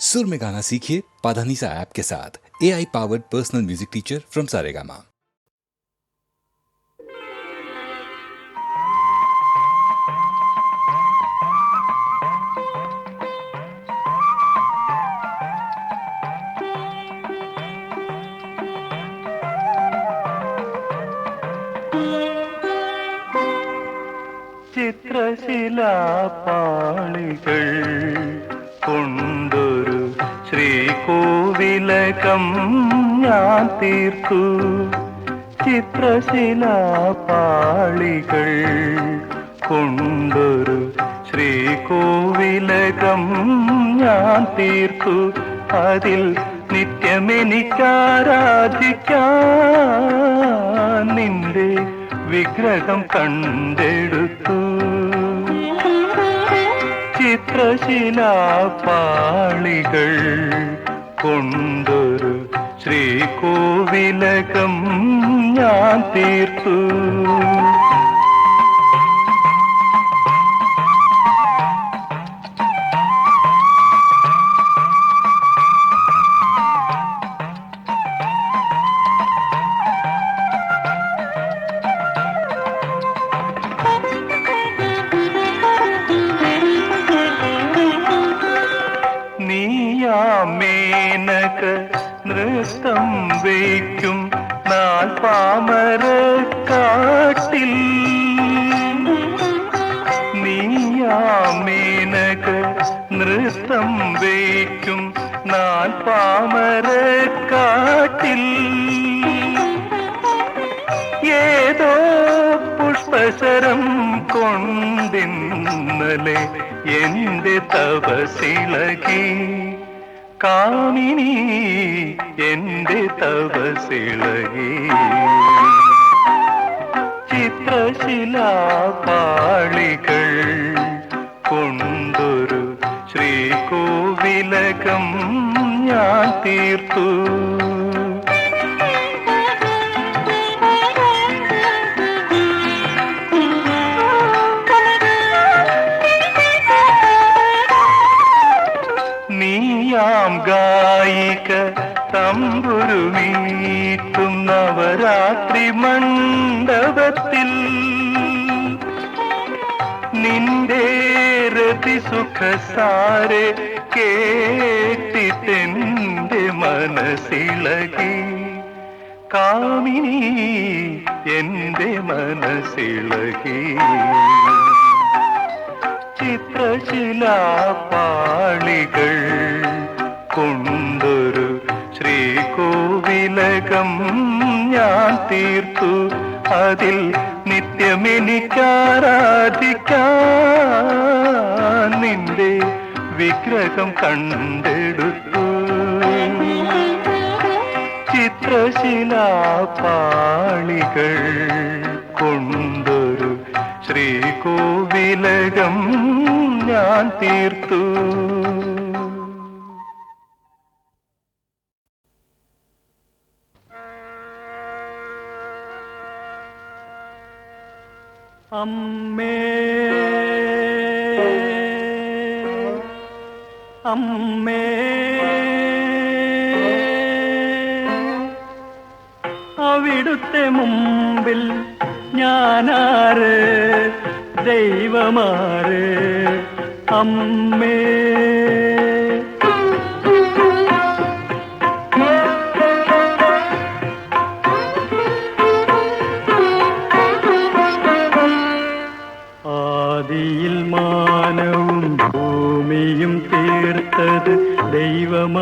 सुर में गाना सीखिए पाधानीसा ऐप के साथ। AI powered personal music teacher from Saregama. ചിത്രശിലാപാളികൾ കൊണ്ടൊരു ശ്രീകോവിലകം ഞാൻ തീർത്തു. ചിത്രശിലാപാളികൾ കൊണ്ടൊരു ശ്രീകോവിലകം ഞാൻ തീർത്തു. അതിൽ നിത്യമെനിക്കാരാധിക്കാൻ നിന്റെ വിഗ്രഹം കണ്ടെടുത്തു. ചിത്രശിലാപാളികൾ കൊണ്ടൊരു ശ്രീകോവിലകം ഞാൻ തീർത്തു. മേനക നൃത്തം വയ്ക്കും നാൾ പാമരക്കാട്ടിൽ. നീയാമേനക നൃത്തം വയ്ക്കും നാൾ പാമരക്കാട്ടിൽ. ഏതോ പുഷ്പശരം കൊണ്ടിന്നലെ എന്റെ തപസിളകി. കാമിനി എന്റെ തപസിളകി. ചിത്രശിലാപാളികൾ കൊണ്ടൊരു ശ്രീകോവിലകം ഞാൻ തീർത്തു. നീയാം ഗായിക തമ്പുരുമീട്ടും നവരാത്രി മണ്ഡപത്തിൽ. നിന്റെ രതിസുഖസാരെ കേട്ടിട്ടെന്റെ മനസ്സിളകി. കാമിനി എന്റെ മനസ്സിളകി. ചിത്രശിലാപാളികൾ കൊണ്ടൊരു ശ്രീകോവിലകം ഞാൻ തീർത്തു. അതിൽ നിത്യമെനിക്കാരാധിക്കാൻ നിന്റെ വിഗ്രഹം കണ്ടെടുത്തു. ചിത്രശിലാപാളികൾ കൊണ്ടൊരു ശ്രീകോവിലകം ഞാൻ തീർത്തു. അമ്മേ അമ്മേ അവിടുത്തെ മുമ്പിൽ ഞാനാര്, ദൈവമാര്? അമ്മേ ആദിയിൽ മാനവും ഭൂമിയും തീർത്തത് ദൈവമായിരിക്കാം.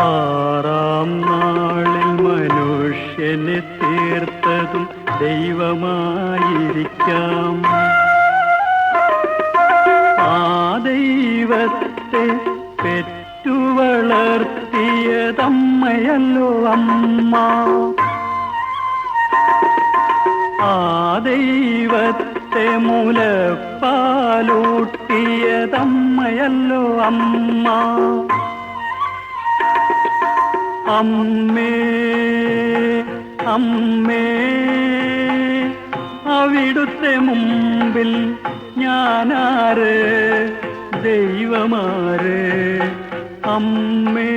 ആറാം നാളിൽ മനുഷ്യനെ തീർത്തതും ദൈവമായിരിക്കാം. ആ ദൈവത്തെ പെറ്റുവളർത്തിയതമ്മയല്ലോ അമ്മ. ആ ദൈവത്തെ മുലപ്പാലൂട്ടിയതമ്മയല്ലോ അമ്മ. അമ്മേ അമ്മേ അവിടുത്തെ മുമ്പിൽ ഞാനാര് ദൈവമാര് അമ്മേ.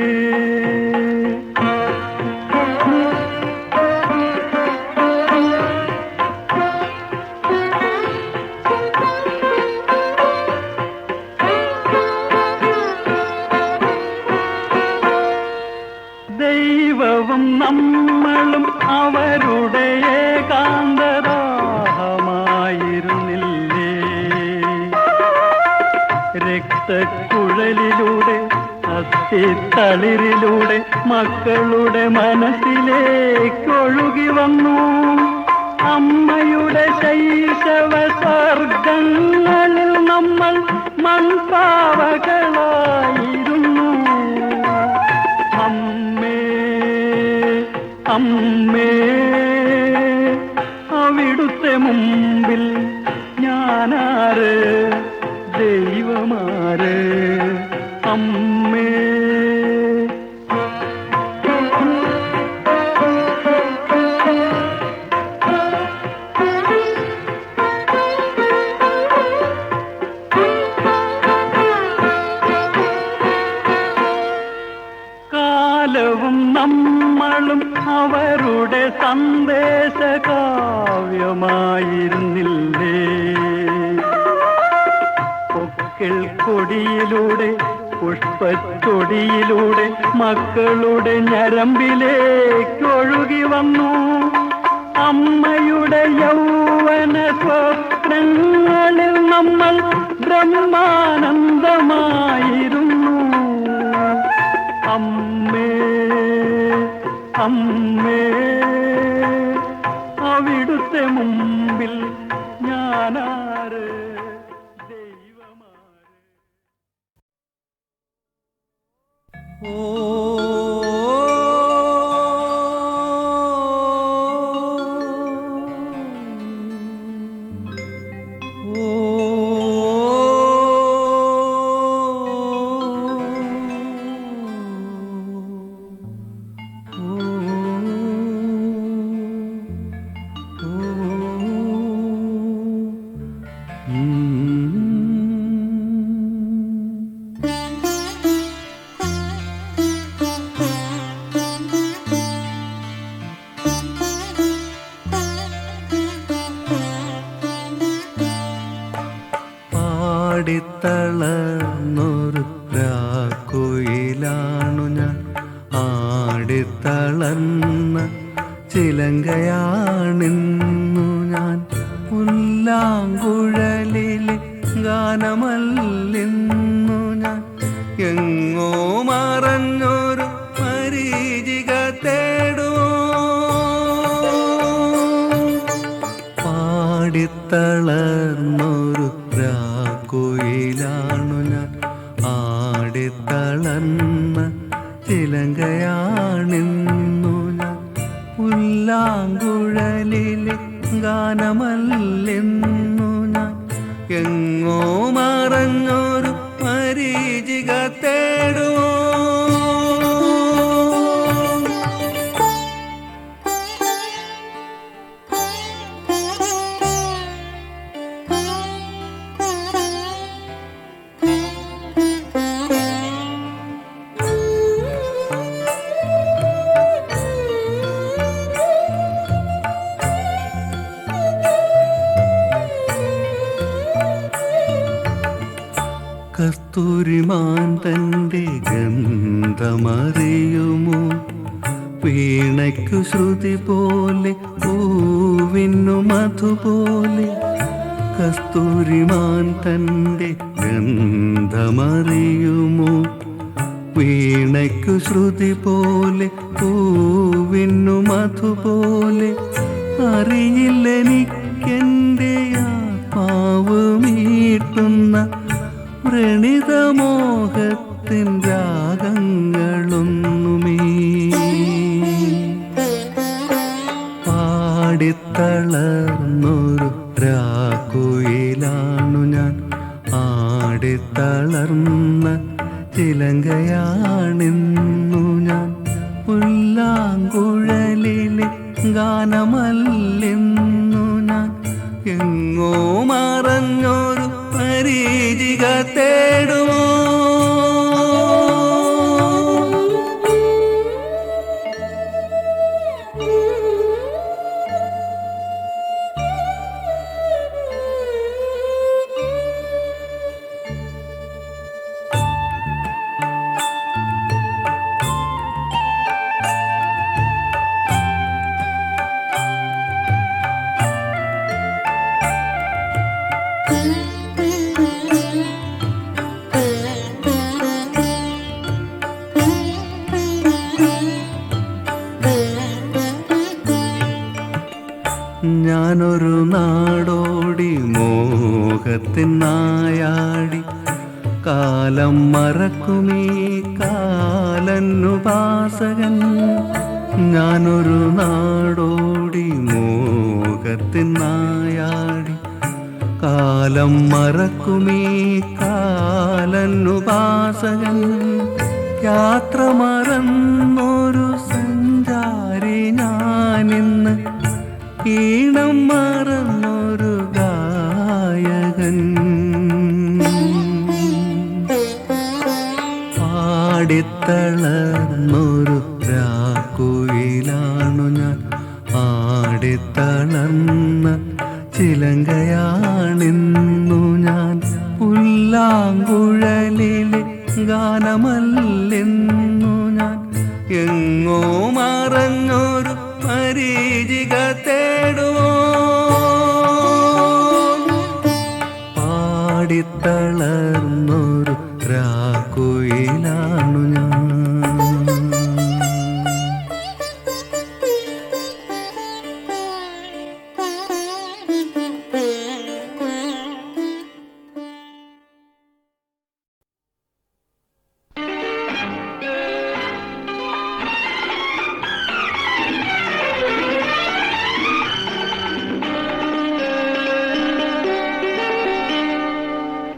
ദൈവവും നമ്മളും അവരുടെ ഏകാന്തദാഹമായിരുന്നില്ലേ? രക്തക്കുഴലിലൂടെ അസ്ഥിത്തളിരിലൂടെ മക്കളുടെ മനസ്സിലേക്കൊഴുകി വന്നു. അമ്മയുടെ ശൈശവ സർഗങ്ങളിൽ നമ്മൾ മൺപാവകളായിരുന്നു. അമ്മേ അമ്മേ അവിടുത്തെ മുമ്പിൽ ഞാനാര് ദൈവമാര് അമ്മേ. കാലവും നമ്മളും അവരുടെ സന്ദേശ കാവ്യമായിരുന്നില്ലേ? പൊക്കിൾ കൊടിയിലൂടെ പുഷ്പച്ചൊടിയിലൂടെ മക്കളുടെ ഞരമ്പിലേക്കൊഴുകി വന്നു. അമ്മയുടെ യൗവന സ്വപ്നങ്ങളിൽ നമ്മൾ ബ്രഹ്മാനന്ദമായിരുന്നു. അമ്മേ അമ്മേ അവിടുത്തെ മുമ്പിൽ ഞാനാര് ദൈവമാര്. ഓ ആടിത്തളർന്നൊരു രാക്കുയിലാണു ഞാൻ, ആടിത്തളർന്ന ചിലങ്കയാണിന്നു ഞാൻ. പുല്ലാങ്കുഴലിലെ ഗാനമല്ലിന്നു ഞാൻ, എങ്ങോ മറഞ്ഞൊരു മരീചിക തേടുമോ. പാടിത്തളർന്നൊരു രാക്കുയിലാണു ഞാൻ, ആടിത്തളർന്ന ചിലങ്കയാണിന്നു ഞാൻ. പുല്ലാങ്കുഴലിലെ ഗാനമല്ലെന്നു ഞാൻ, എങ്ങോ മറഞ്ഞൊരു മരീചിക തേടുമോ. കസ്തൂരിമാൻ തൻ്റെ ഗന്ധമറിയുമോ? വീണയ്ക്കു ശ്രുതി പോലെ പൂവിന്നു മധുപോലെ. കസ്തൂരിമാൻ തൻ്റെ ഗന്ധമറിയുമോ? വീണയ്ക്കു ശ്രുതി പോലെ പൂവിന്നു മധുപോലെ. അറിയില്ലെനിക്കെൻ്റെ ആത്മാവ് മീട്ടുന്ന വ്രണിതമോഹത്തിൻ രാഗങ്ങളൊന്നുമേ. പാടിത്തളർന്നൊരു രാക്കുയിലാണു ഞാൻ, ആടിത്തളർന്ന ചിലങ്കയാണിന്നു ഞാൻ. പുല്ലാങ്കുഴലിലെ ഗാനമല്ലെന്നു ഞാൻ, എങ്ങോ മറഞ്ഞൊരു പരീചിക തേടുമോ? ഞാനൊരു നാടോടി മോഹത്തിൻ നായാടി കാലം മറക്കുമീ കാലനുപാസകൻ. ഞാനൊരു നാടോടി മോഹത്തിൻ നായാടി കാലം മറക്കുമീ കാലനുപാസകൻ. യാത്ര മറന്നൊരു സഞ്ചാരി ഞാനിന്ന്, ഈണം മറന്നൊരു ഗായകൻ. ആടിത്തളർന്നൊരു രാക്കുയിലാണു ഞാൻ, ആടിത്തളർന്ന ചിലങ്കയാണിന്നു ഞാൻ. പുല്ലാങ്കുഴലിലെ ഗാനമല്ലെന്നു ഞാൻ, എങ്ങോ മറഞ്ഞൊരു പരീചിക തേടുമോ? പാടിത്തളർന്നൊരു രാക്കുയിലാണു ഞാൻ.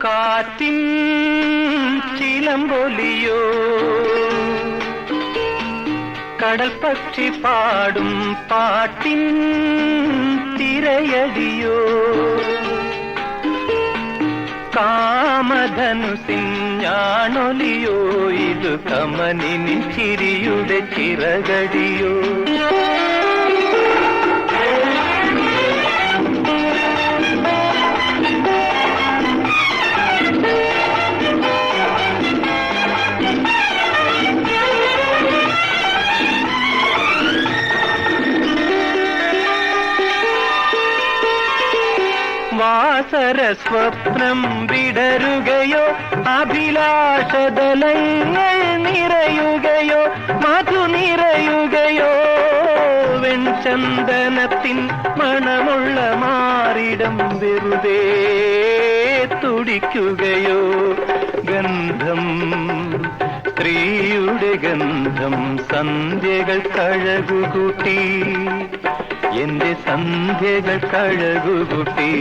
കാറ്റിൻ ചിലമ്പൊലിയോ, കടൽ പക്ഷി പാടും പാട്ടിൻ തിരയടിയോ, കാമധനുസിൻ ഞാണൊലിയോ, ഇത് കമനിൻ ചിരിയുടെ ചിറകടിയോ. വാസരസ്വപ്നം വിടരുകയോ, അഭിലാഷദലങ്ങൾ നിറയുകയോ, മധു നിറയുകയോ, വെൺചന്ദനത്തിൻ മണമുള്ള മാറിടം വെറുതെ തുടിക്കുകയോ. ഗന്ധം, സ്ത്രീയുടെ ഗന്ധം സന്ധ്യകൾ കഴകുകൂട്ടി, എന്റെ സന്ധ്യകൾ കഴകുകൂട്ടി.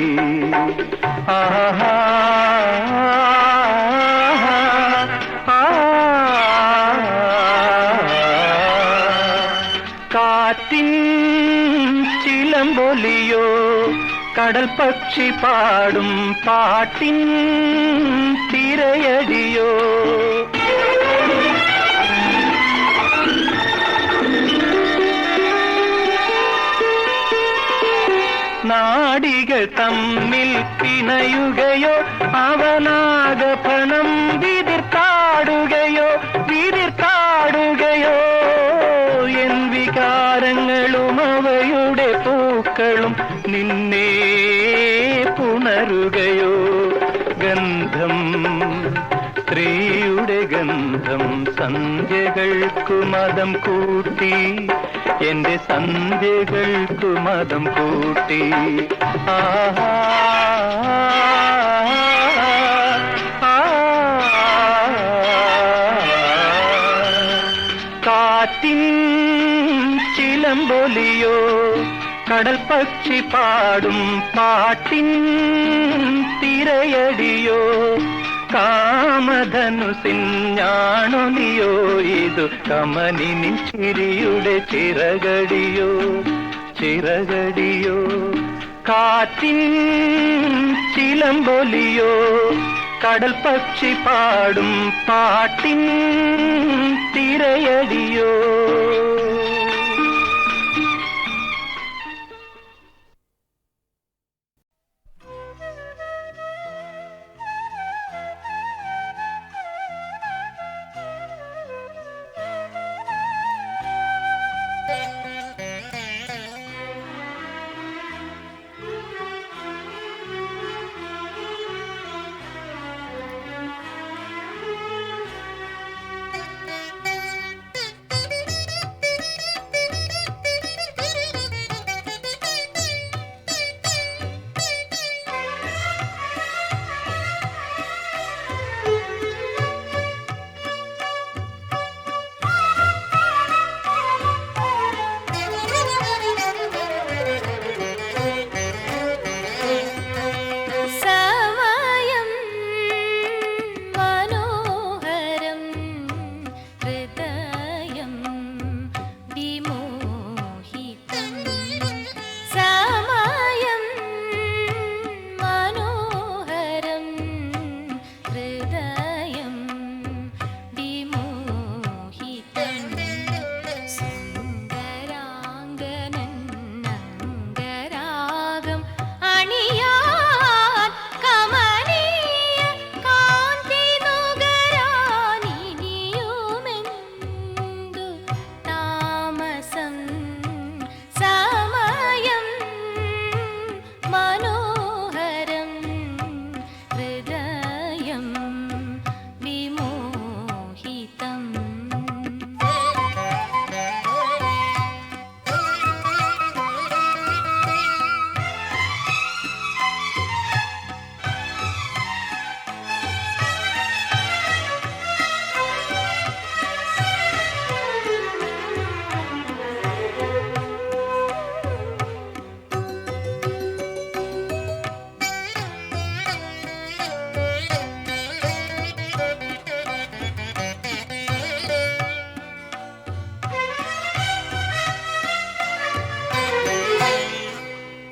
ആഹാ കാറ്റിൻ ചിലമ്പൊലിയോ, കടൽ പക്ഷി പാടും പാട്ടിൻ തിരയടിയോ. നാടികൾ തമ്മിൽ പിണയുകയോ, അവനാഗപണം വിതിർത്താടുകയോ, വിതിർത്താടുകയോ, എൻ വികാരങ്ങളും അവയുടെ പൂക്കളും നിന്നെ പുണരുകയോ. ഗന്ധം, സ്ത്രീയുടെ ഗന്ധം സന്ധ്യകൾക്കു മദം കൂട്ടി, എന്റെ സന്ധ്യകൾക്കു മദം കൂട്ടി. ആഹാ കാറ്റിൻ ചിലമ്പൊലിയോ, കടൽ പക്ഷി പാടും പാട്ടിൻ തിരയടിയോ, കാമധനുസിൻ ഞാണൊലിയോ, ഇതു കമനിൻ ചിരിയുടെ ചിറകടിയോ, ചിറകടിയോ, കാറ്റിൻ ചിലമ്പൊലിയോ കടൽ പക്ഷി പാടും പാട്ടിൻ തിരയടിയോ.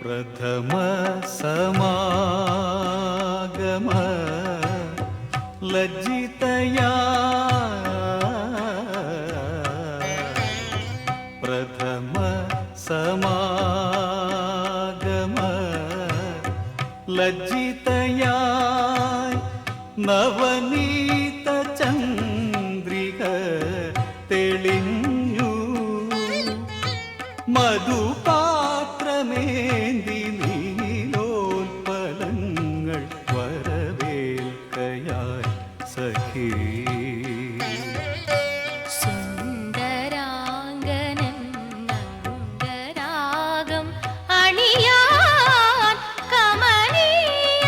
പ്രഥമ സമാഗമ ലജ്ജിതയാ പ്രഥമ സമാഗമ ലജ്ജിതയായി നവനീത ചന്ദ്രിക തെളിഞ്ഞു മധുപാത്രമേന്തി നീലോൽപലങ്ങൾ വരവേൽക്കയായി സഖി. സുന്ദരാംഗനൻ അംഗരാഗം അണിയാൻ കമനീയ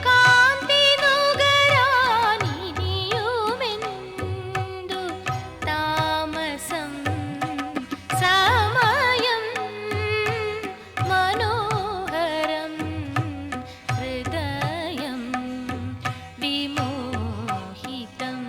കാന്തി നുകരാൻ ഇനിയുമെന്തു താമസം. സമയം മനോഹരം ഹൃദയം വിമോഹിതം.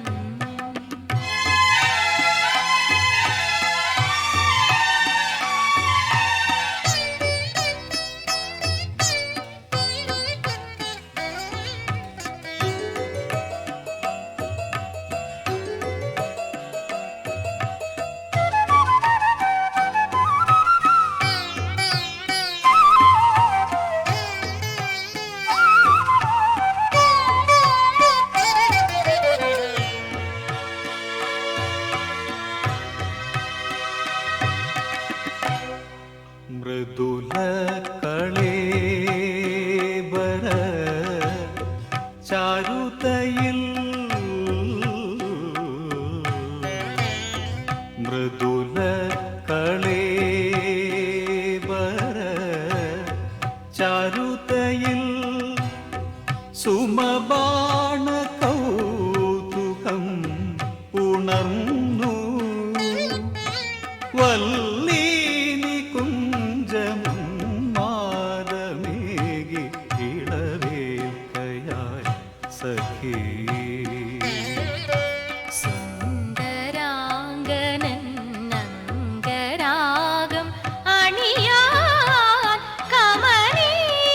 മൃദുല കളേബര ചാരുതയിൽ മൃദുല കളേബര ചാരുതയിൽ സുമബാണ കൗതുകം ഉണർന്നു വല്ലീനി കുഞ്ചമും മാതമേകി ഇളവേൽക്കയായി സഖി. സുന്ദരാംഗനൻ അംഗരാഗം അണിയാൻ കമനീയ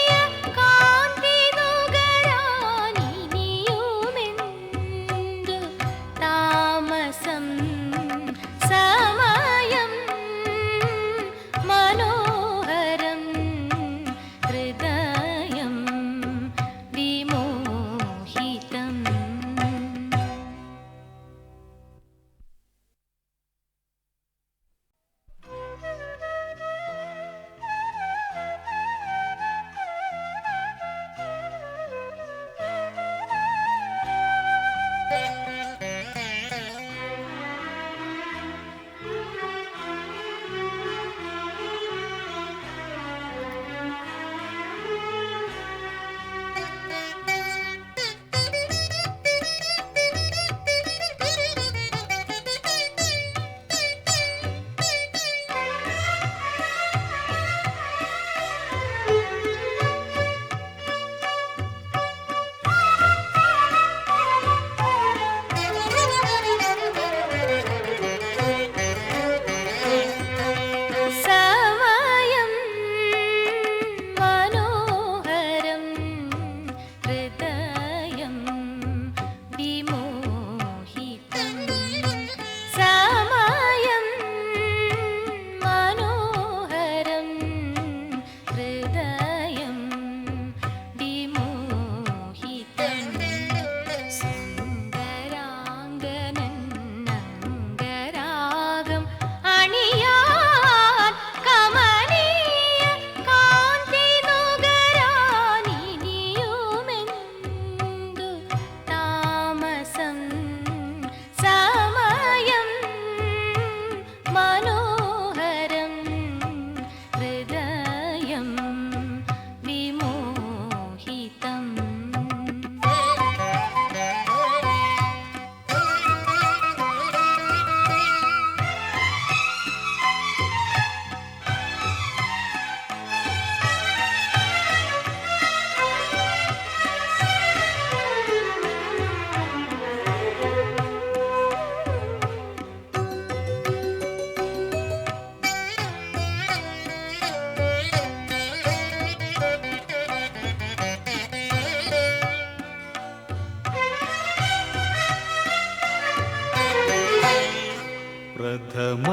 പ്രഥമ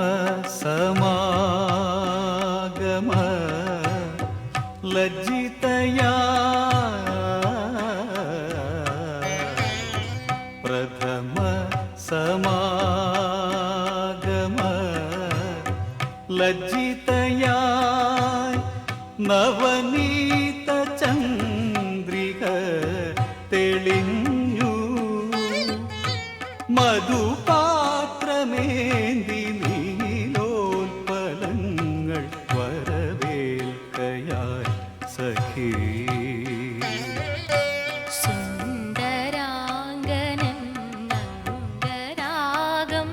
സമാഗമ ലജ്ജിതയാ പ്രഥമ സമാഗമ ലജ്ജിതയായി നവനീത ചന്ദ്രിക തെളിഞ്ഞു മധുപാത്രമേന്തി നീലോൽപലങ്ങൾ വരവേൽക്കയായി സഖീ സുന്ദരാംഗനൻ അംഗരാഗം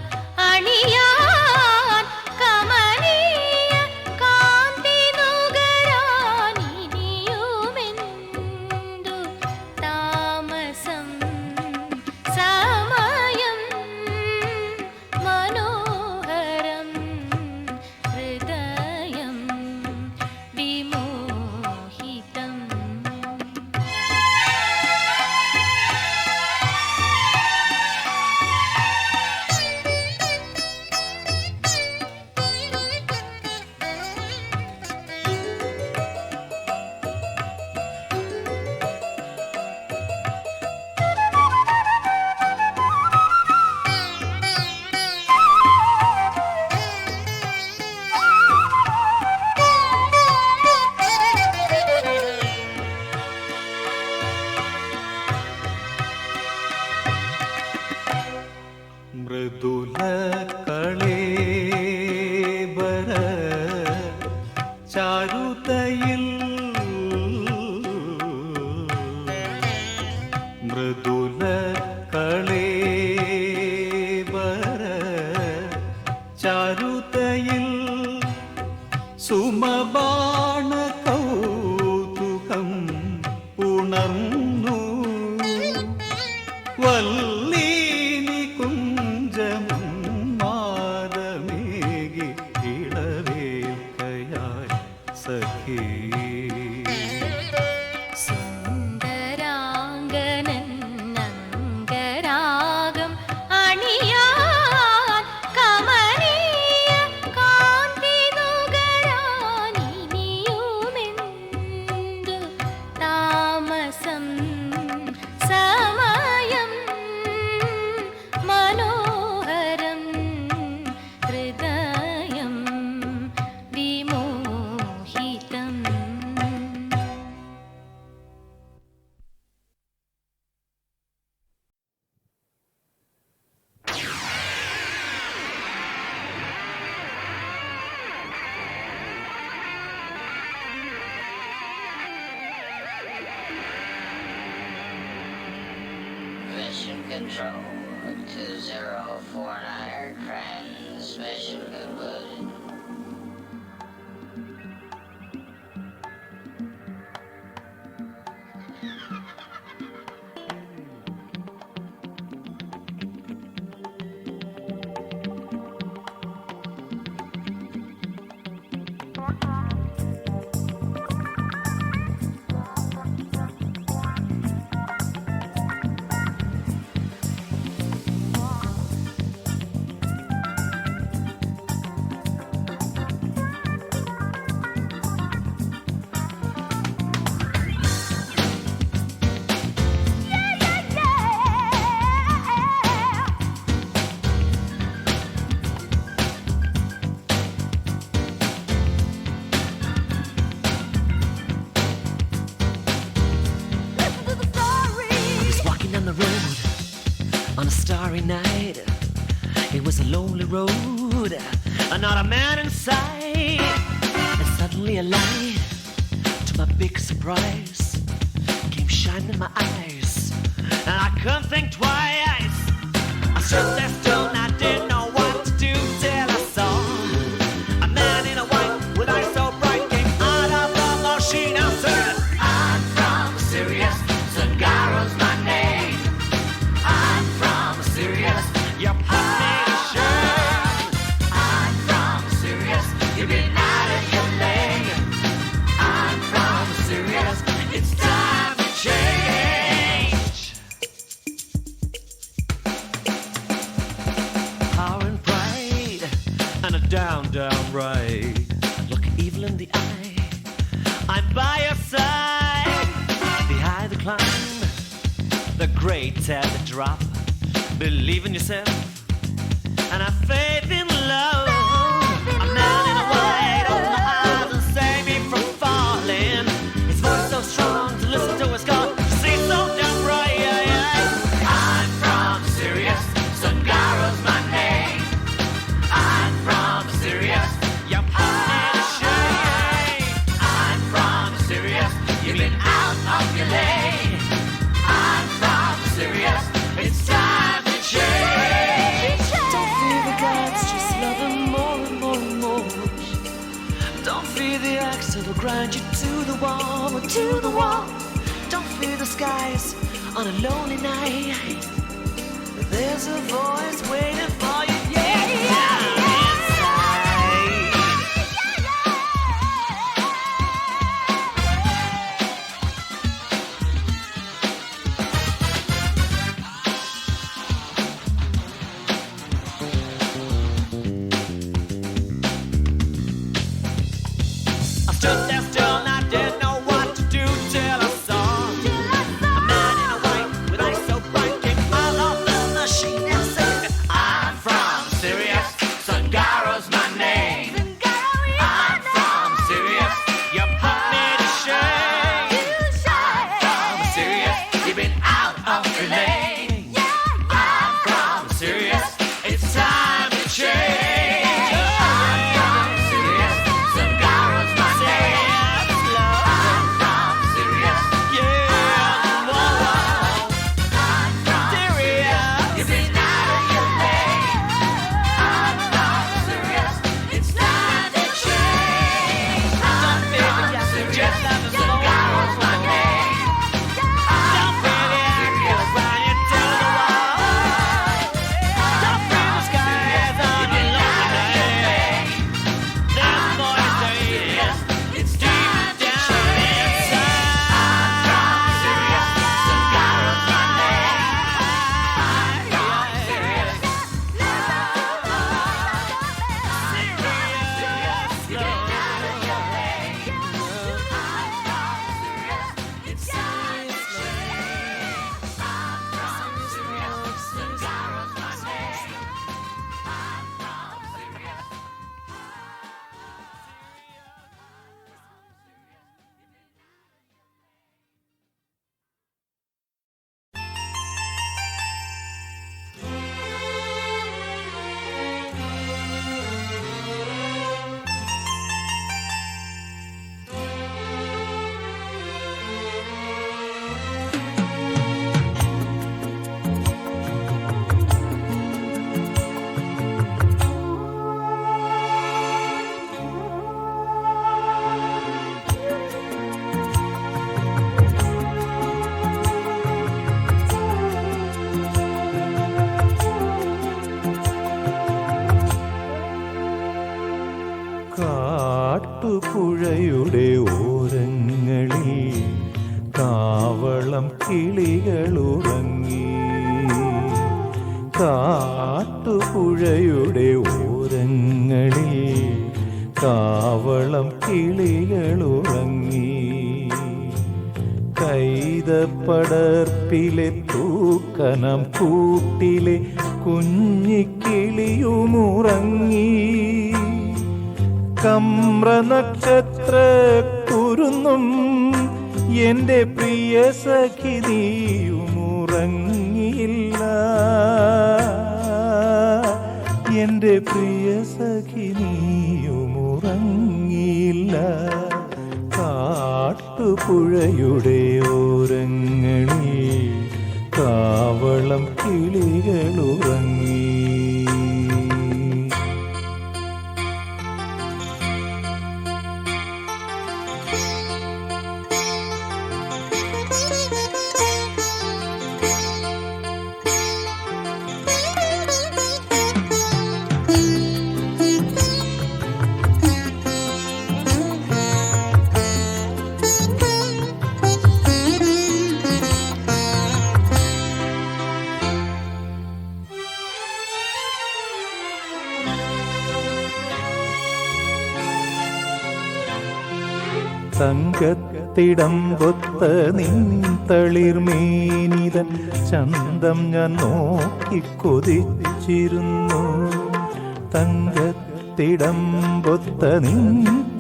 അണിയാൻ കമനീയ കാന്തി നുകരാൻ ഇനിയുമെന്തു താമസം സമയം മനോഹരം ഹൃദയം വിമോഹിതം മൃദുല കളേബര ചാരുതയിൽ മൃദുല കളേബര ചാരുതയിൽ സുമബാണ കൗതുകം ഉണർന്നു വല്ലീനി കുഞ്ചമും മാതമേകി ഇളവേൽക്കയായി സഖീ സുന്ദരാംഗനൻ അംഗരാഗം അണിയാൻ കമനീയ കാന്തി നുകരാൻ ഇനിയുമെന്തു താമസം സമയം മനോഹരം ഹൃദയം വിമോഹിതം Mission Control 2049 transmission concluded. starry night. It was a lonely road, not a man in sight. And suddenly a light, to my big surprise, came shining in my eyes, and I couldn't think twice. I stood there still and I didn't know what to do till I saw a man in a white with eyes so bright came out of the machine and said, "I'm from Sirius, Sagaro's my name. I'm from Sirius, your nation. I'm from Sirius, you've been out of your lane. I'm from Sirius, it's time to change." down right. Look evil in the eye, I'm by your side. The high, the climb, the great and the drop. Believe in yourself and have faith in love. A man in a white, open my eyes and save me from falling. His voice so strong to listen to his call. See so damn right. I'm from Sirius, Sangara's my name. I'm from Sirius, you're putting to shame. I'm from Sirius, you've been out of your lane. I'm from Sirius, it's time to change. Don't fear the gods, just love them more and more and more. Don't fear the axe, it'll grind you to the wall, to the wall. Don't fear the skies on a lonely night. There's a voice waiting for you, I stood there still and I didn't know what to do till I saw a man in a white with eyes so bright came out of the machine and said, I'm from Sirius, Sangara's my name. I'm from Sirius, you put me to shame. I'm from Sirius, you've been out of your lane. I'm from Sirius, it's time to change. I'm from Sirius, Sangara's my name. I'm from Sirius, yeah, whoa, I'm from Sirius, you've been out of your lane. I'm from Sirius, it's time to change. I'm from Sirius, Sangara's my name. Don't fear the axe, grind you to the wall. Don't fear the skies on a lonely night. There's a voice saying, it's deep down inside. I'm from Sirius, Sangara's my name. I'm from Sirius, it's time to change. I'm from Sirius, Sangara's my name. I'm from Sirius. കാട്ടുപുഴയുടെ ഓരങ്ങളിൽ കാവളം കിളികളുറങ്ങി. കാട്ടുപുഴയുടെ ഓരങ്ങളിൽ കാവളം കിളികളുറങ്ങി. കൈതപ്പടർപ്പിലെ തൂക്കനം കൂട്ടിലെ കുഞ്ഞിക്കിളിയുമുറങ്ങി. കമ്രനക്ഷത്ര കുരുന്നും എൻ്റെ പ്രിയ സഖി നീയുമുറങ്ങിയില്ല. എൻ്റെ പ്രിയ സഖി നീയുമുറങ്ങിയില്ല. കാട്ടുപുഴയുടെ ഓരങ്ങളിൽ കാവളം കിളികളുറങ്ങി. തങ്കത്തിടമ്പൊത്ത നിൻ തളിർമേനിതൻ ചന്തം ഞാൻ നോക്കിക്കൊതിച്ചിരുന്നു. തങ്കത്തിടമ്പൊത്ത നിൻ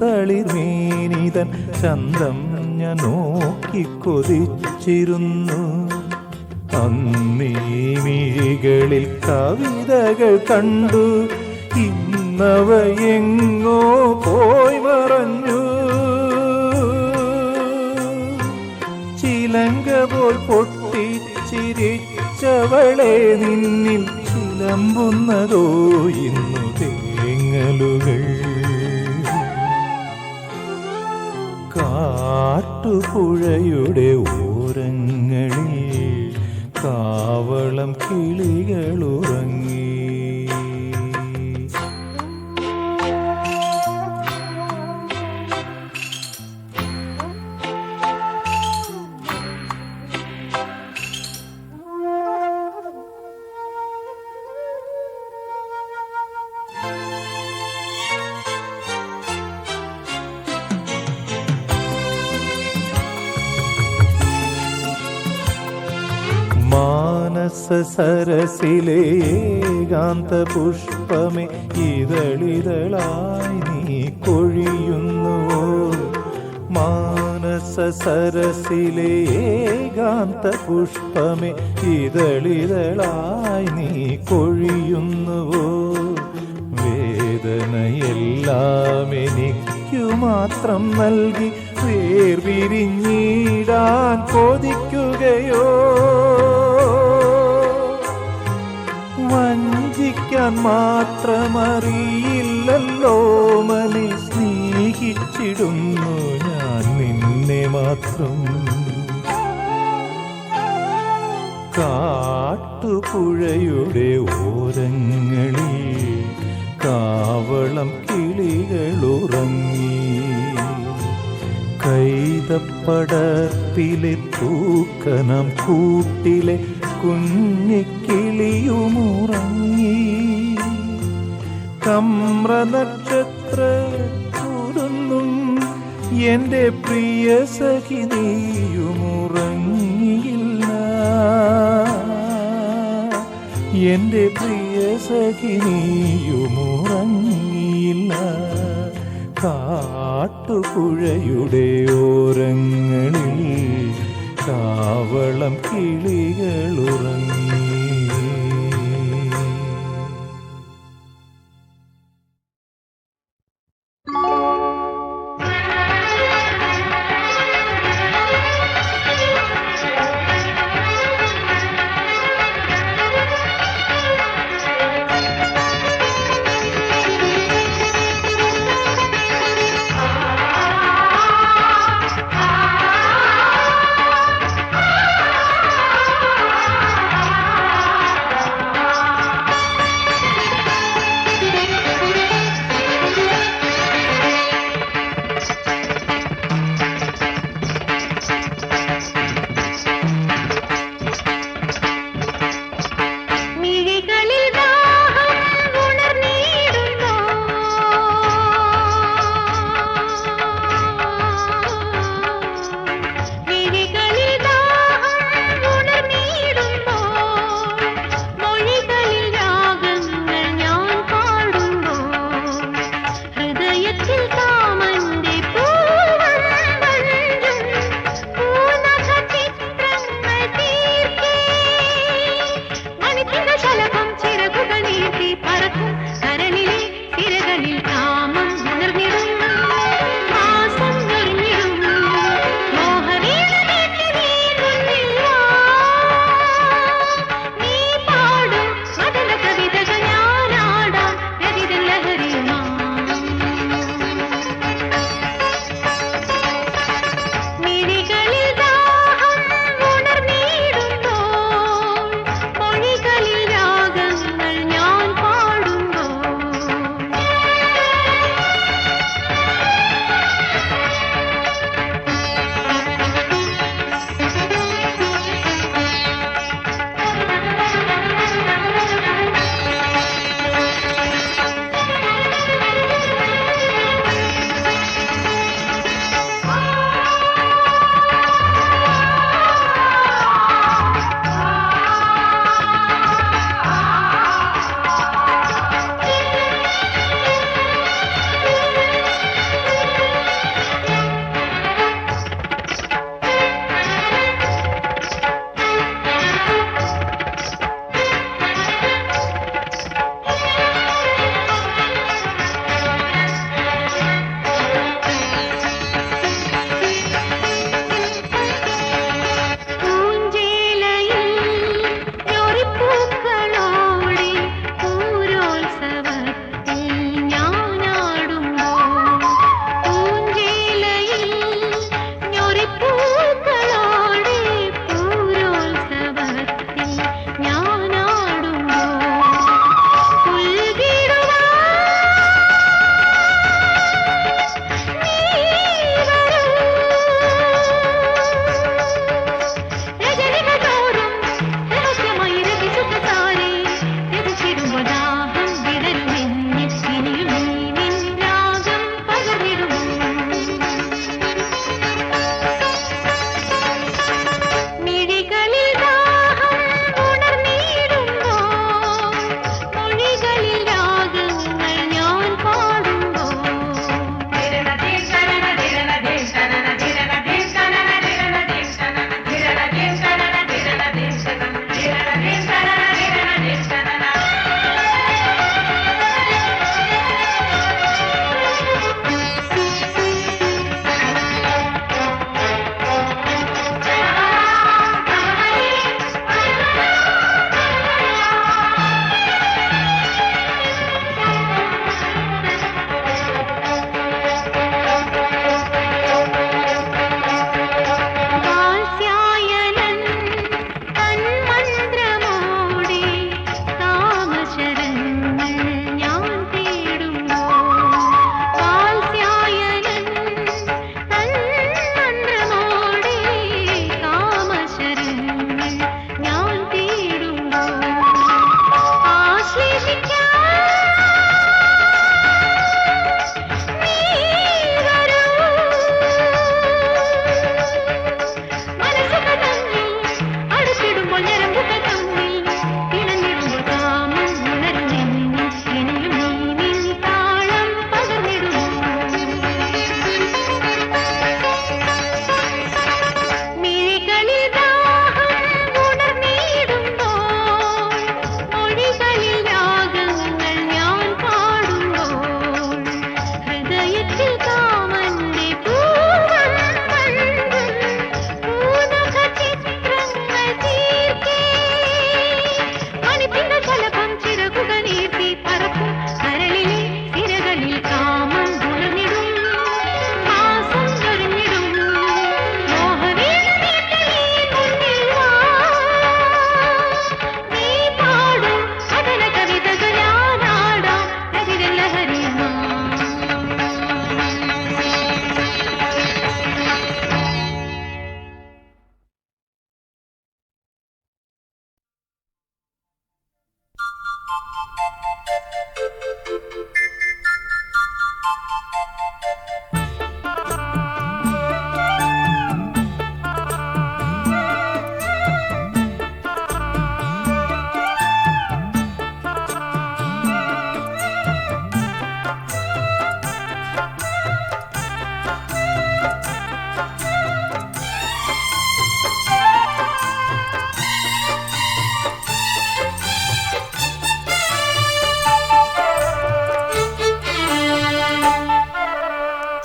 തളിർമേനിതൻ ചന്തം ഞാൻ നോക്കിക്കൊതിച്ചിരുന്നു. അന്നീ മിഴികളിൽ കവിതകൾ കണ്ടു, ഇന്നവ എങ്ങോ പോയി മറഞ്ഞു. ചിലങ്ക പോൽ പൊട്ടിച്ചിരിച്ചവളെ നിന്നിൽ ചിലമ്പുന്നതോ ഇന്നു തേങ്ങലുകൾ. കാട്ടുപുഴയുടെ ഓരങ്ങളിൽ കാവളം കിളികളുറങ്ങി. മാനസ സരസിലെ ഏകാന്ത പുഷ്പമേ ഇതളിതളായി നീ കൊഴിയുന്നുവോ. മാനസ സരസിലെ ഏകാന്ത പുഷ്പമേ ഇതളിതളായി നീ കൊഴിയുന്നുവോ. വേദനയെല്ലാം എനിക്കു മാത്രം നൽകി വേർപിരിഞ്ഞിടാൻ കൊതിക്കുകയോ. വഞ്ചിക്കാൻ മാത്രമറിയില്ലല്ലോ മനെ, സ്നേഹിച്ചിടുന്നു ഞാൻ നിന്നെ മാത്രം. കാട്ടുപുഴയുടെ ഓരങ്ങളിൽ കാവളം കിളികളുറങ്ങി. കൈതപ്പടത്തിലെ തൂക്കനം കൂട്ടിലെ കുഞ്ഞിക്കിളിയുമുറങ്ങി. കമ്ര നക്ഷത്ര ചൂടുന്നും എൻ്റെ പ്രിയ സഖി നീയുമുറങ്ങിയില്ല. എൻ്റെ പ്രിയ സഖി നീയുമുറങ്ങിയില്ല. കാട്ടുപുഴയുടെ ഓരങ്ങളിൽ കാവളം കിളികളുറങ്ങി. ആ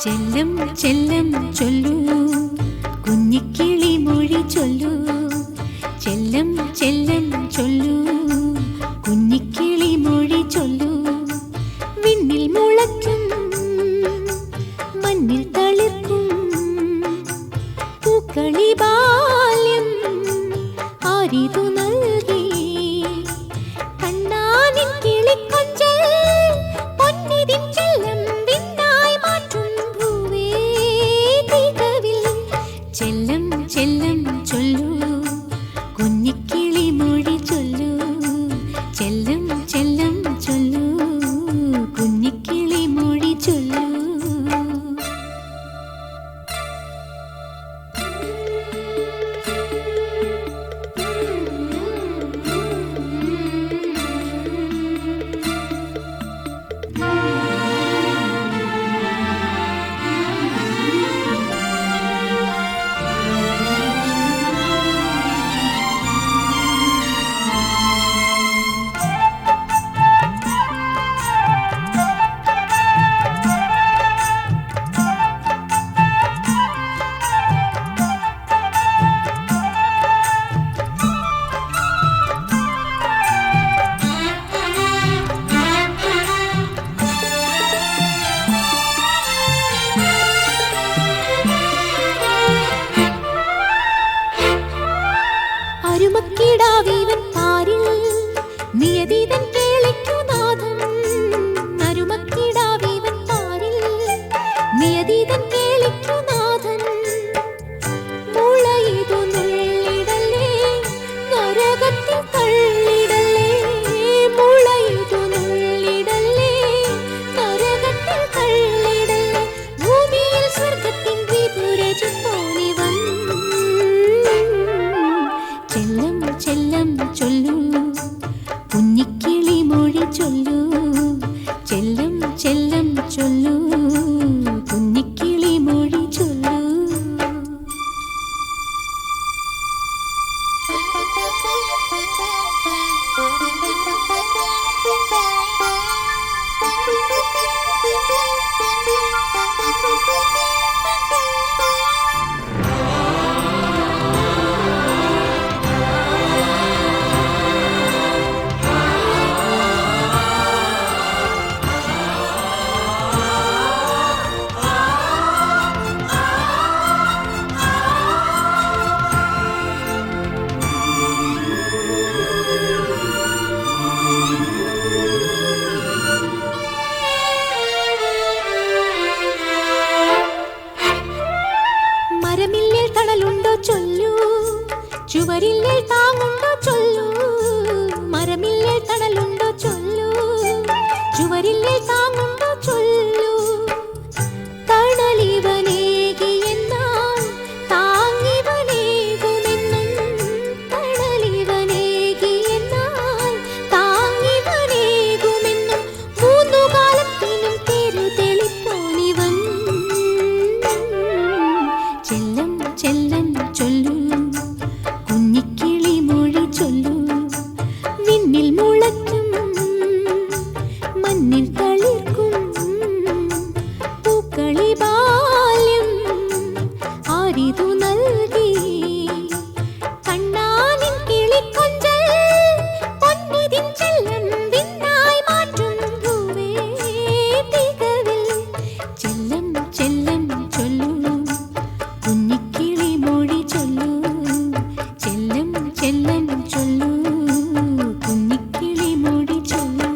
ചെല്ലം ചെല്ലം ചൊല്ലൂ കുഞ്ഞിക്കിളി മൊഴി ചൊല്ലൂ ചെല്ലം ചെല്ലം ചൊല്ലൂ കുഞ്ഞിക്കിളി മൊഴി ചൊല്ലൂ വിണ്ണിൽ മുളയ്ക്കും മണ്ണിൽ തളിർക്കും പൂക്കളി ബാല്യം ആരിതു നൽകി കണ്ണാനിൻ കിളിക്കൊഞ്ചൽ പൊന്നിതിൻ ചെല്ലം വിണ്ണായി മാറ്റും ഭൂവേ തികവിൽ ചെല്ലം ചെല്ലം ചൊല്ലൂ കുഞ്ഞിക്കിളി മൊഴി ചൊല്ലൂ ചെല്ലം ചെല്ലം ചൊല്ലൂ കുഞ്ഞിക്കിളി മൊഴി ചൊല്ലൂ അരുമക്കിടാവീവൻ പാരിൽ നിയതീതൻ കേളിക്കുനാഥം അരുമക്കിടാവീവൻ പാരിൽ നിയതീതൻ കേളിക്കുനാഥൻ മുളയിതു നുള്ളിടലേ നരകത്തിൽ തള്ളിടലേ മുളയിതു നുള്ളിടലേ നരകത്തിൽ തള്ളിടലേ ഭൂമിയിൽ സ്വർഗത്തിൻ വിപുരജിത്തോനെ വന്നു ചെല്ലം ചെല്ലം ചൊല്ലൂ കുഞ്ഞിക്കിളി മൊഴി ചൊല്ലൂ ചെല്ലം ചെല്ലം ചൊല്ലൂ കുഞ്ഞിക്കിളി മൊഴി ചൊല്ലൂ മരമില്ലിൽ തണലുണ്ടോ ചൊല്ലൂ ചുവരില്ലിൽ താങ്ങുണ്ടോ ചൊല്ലൂ മരമില്ലിൽ തണലുണ്ടോ ചൊല്ലൂ ചുവരില്ലിൽ താങ്ങുണ്ടോ ചൊല്ലൂ തണലിവനേകി എന്നാൽ താങ്ങിവനേകുമെന്നും തണലിവനേകി എന്നാൽ താങ്ങിവനേകുമെന്നും മൂന്നു കാലത്തിനും തെരുതെളിപ്പോനിവൻ ചെല്ലം ചെല്ലം ചൊല്ലൂ കുഞ്ഞിക്കിളി മൊഴി ചൊല്ലൂ വിണ്ണിൽ മുളയ്ക്കും മണ്ണിൽ തളിർക്കും പൂക്കളി ബാല്യം ആരിതു നൽകി കണ്ണാനിൻ കിളിക്കൊഞ്ചൽ പൊന്നിതിൻ ചെല്ലം വിണ്ണായി മാറ്റും ഭൂവേ തികവിൽ ചെല്ലം ചെല്ലം ചൊല്ലൂ കുഞ്ഞിക്കിളി മൊഴി ചൊല്ലൂ ചെല്ലം ചെല്ലം ചൊല്ലൂ കുഞ്ഞിക്കിളി മൊഴി ചൊല്ലൂ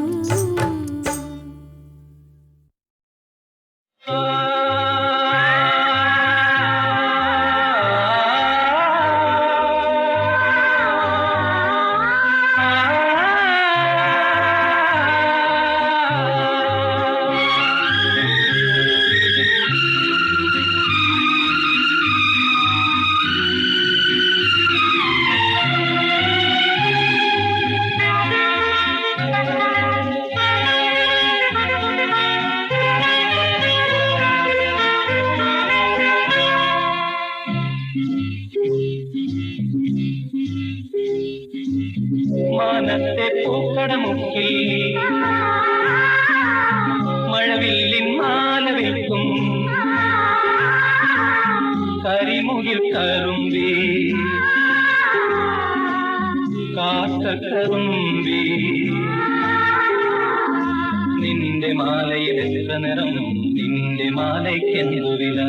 മാനത്തെ പൂക്കടമുക്കിൽ മഴവില്ലിൻ മാല വിൽക്കും കരിമുകിൽ കറുമ്പി കാത്ത കറുമ്പി നിന്റെ മാലയിൽ എത്ര നിറം നിന്റെ മാലയ്ക്കെന്തു വില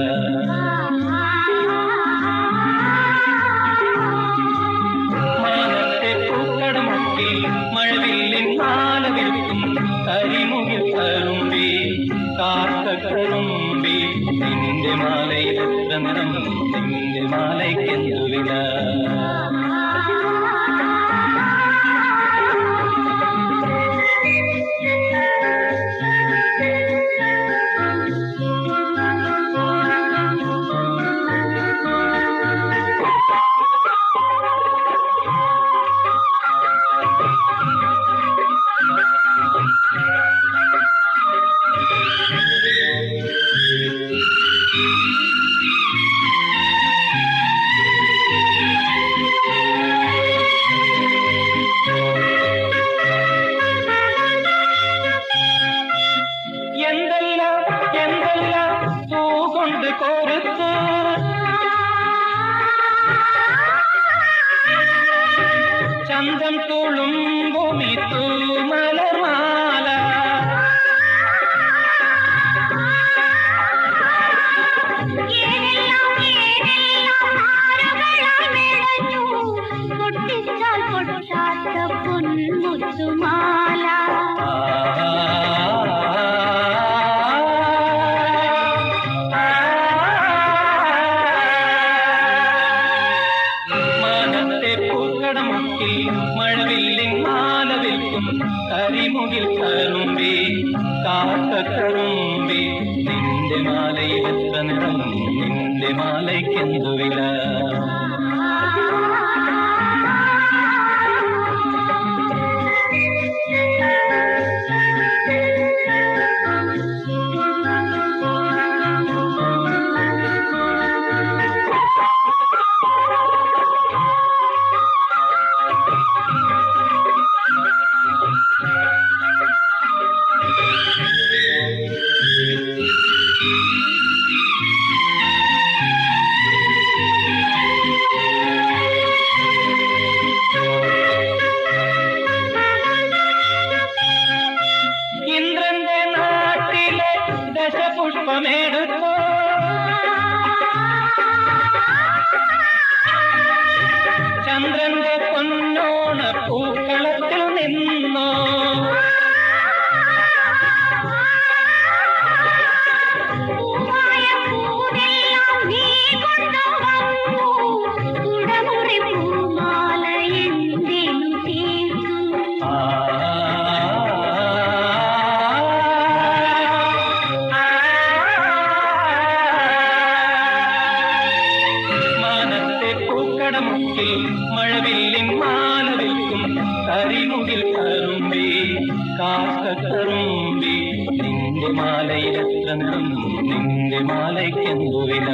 മാനത്തെ പൂക്കടമുട്ടി മഴവില്ലിൻ മാല വിൽക്കും കരിമുകിൽ കറുമ്പി കാത്ത കറുമ്പി നിന്റെ മാലയിൽ എത്ര നിറം നിന്റെ മാലയ്ക്കെന്തു വില ചന്തം തുളുമ്പുമി തൂമലർമാല പൊട്ടാത്ത പൊന്മുത്തുമാല മഴവില്ലിൻ മാല വിൽക്കും കരിമുകിൽ കറുമ്പി കാത്ത കറുമ്പി നിന്റെ മാലയിൽ എത്ര നിറം നിന്റെ മാലയ്ക്കെന്തു വില ഇന്ദ്രന്റെ നാട്ടിലെ ദശപുഷ്പമെടുത്തോ ചന്ദ്രന്റെ പൊന്നോണ പൂക്കളത്തിൽ നിന്നോ മഴവില്ലിൻ മാല വിൽക്കും കരിമുകിൽ കറുമ്പി കാത്ത കറുമ്പി നിന്റെ മാലയിൽ എത്ര നിറം നിന്റെ മാലയ്ക്കെന്തു വില